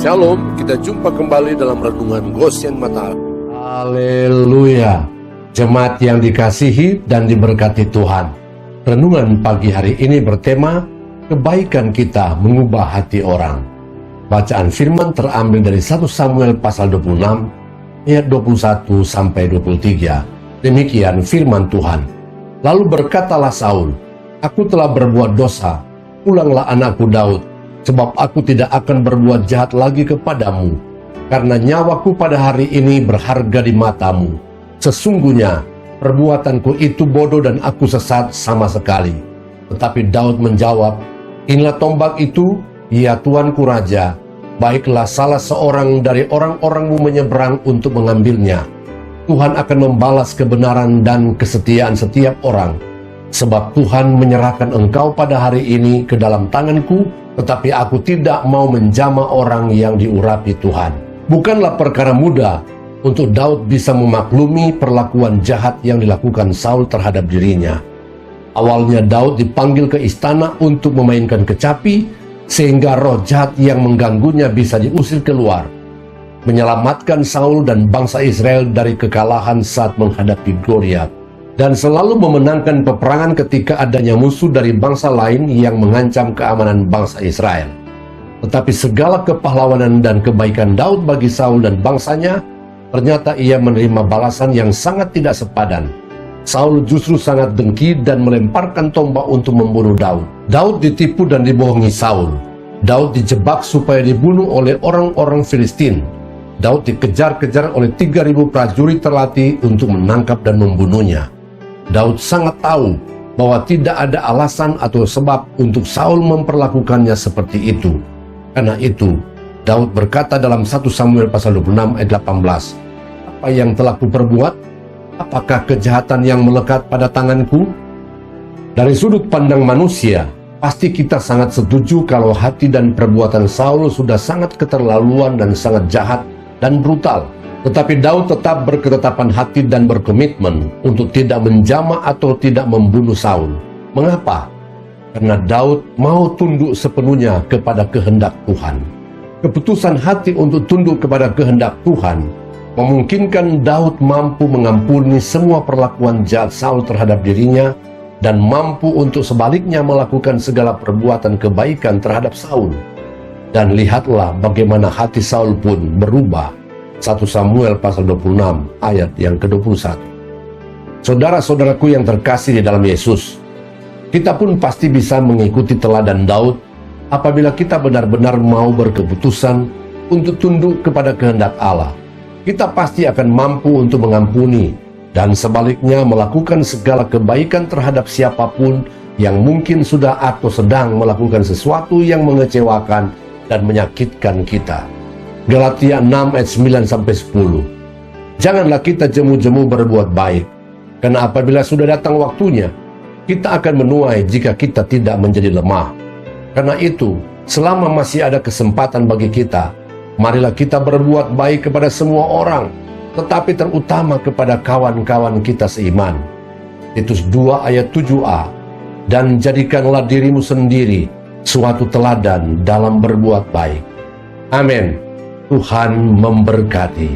Shalom, kita jumpa kembali dalam Renungan Goshen Mata. Haleluya, jemaat yang dikasihi dan diberkati Tuhan. Renungan pagi hari ini bertema, kebaikan kita mengubah hati orang. Bacaan firman terambil dari 1 Samuel pasal 26, ayat 21 sampai 23. Demikian firman Tuhan. Lalu berkatalah Saul, aku telah berbuat dosa, pulanglah anakku Daud, sebab aku tidak akan berbuat jahat lagi kepadamu, karena nyawaku pada hari ini berharga di matamu. Sesungguhnya perbuatanku itu bodoh dan aku sesat sama sekali. Tetapi Daud menjawab, inilah tombak itu, ya tuanku raja, baiklah salah seorang dari orang-orangmu menyeberang untuk mengambilnya. Tuhan akan membalas kebenaran dan kesetiaan setiap orang, sebab Tuhan menyerahkan engkau pada hari ini ke dalam tanganku, tetapi aku tidak mau menjamah orang yang diurapi Tuhan. Bukanlah perkara mudah untuk Daud bisa memaklumi perlakuan jahat yang dilakukan Saul terhadap dirinya. Awalnya Daud dipanggil ke istana untuk memainkan kecapi, sehingga roh jahat yang mengganggunya bisa diusir keluar, menyelamatkan Saul dan bangsa Israel dari kekalahan saat menghadapi Goliat, dan selalu memenangkan peperangan ketika adanya musuh dari bangsa lain yang mengancam keamanan bangsa Israel. Tetapi segala kepahlawanan dan kebaikan Daud bagi Saul dan bangsanya, ternyata ia menerima balasan yang sangat tidak sepadan. Saul justru sangat dengki dan melemparkan tombak untuk membunuh Daud. Daud ditipu dan dibohongi Saul. Daud dijebak supaya dibunuh oleh orang-orang Filistin. Daud dikejar-kejar oleh 3.000 prajurit terlatih untuk menangkap dan membunuhnya. Daud sangat tahu bahwa tidak ada alasan atau sebab untuk Saul memperlakukannya seperti itu. Karena itu, Daud berkata dalam 1 Samuel pasal 26 ayat 18, apa yang telah kuperbuat? Apakah kejahatan yang melekat pada tanganku? Dari sudut pandang manusia, pasti kita sangat setuju kalau hati dan perbuatan Saul sudah sangat keterlaluan dan sangat jahat dan brutal. Tetapi Daud tetap berketetapan hati dan berkomitmen untuk tidak menjamah atau tidak membunuh Saul. Mengapa? Karena Daud mau tunduk sepenuhnya kepada kehendak Tuhan. Keputusan hati untuk tunduk kepada kehendak Tuhan memungkinkan Daud mampu mengampuni semua perlakuan jahat Saul terhadap dirinya dan mampu untuk sebaliknya melakukan segala perbuatan kebaikan terhadap Saul. Dan lihatlah bagaimana hati Saul pun berubah. 1 Samuel pasal 26 ayat yang ke-21. Saudara-saudaraku yang terkasih di dalam Yesus, kita pun pasti bisa mengikuti teladan Daud apabila kita benar-benar mau berkeputusan untuk tunduk kepada kehendak Allah. Kita pasti akan mampu untuk mengampuni dan sebaliknya melakukan segala kebaikan terhadap siapapun yang mungkin sudah atau sedang melakukan sesuatu yang mengecewakan dan menyakitkan kita. Galatia 6 ayat 9-10. Janganlah kita jemu-jemu berbuat baik, karena apabila sudah datang waktunya, kita akan menuai jika kita tidak menjadi lemah. Karena itu, selama masih ada kesempatan bagi kita, marilah kita berbuat baik kepada semua orang, tetapi terutama kepada kawan-kawan kita seiman. Titus 2 ayat 7a. Dan jadikanlah dirimu sendiri suatu teladan dalam berbuat baik. Amin. Tuhan memberkati.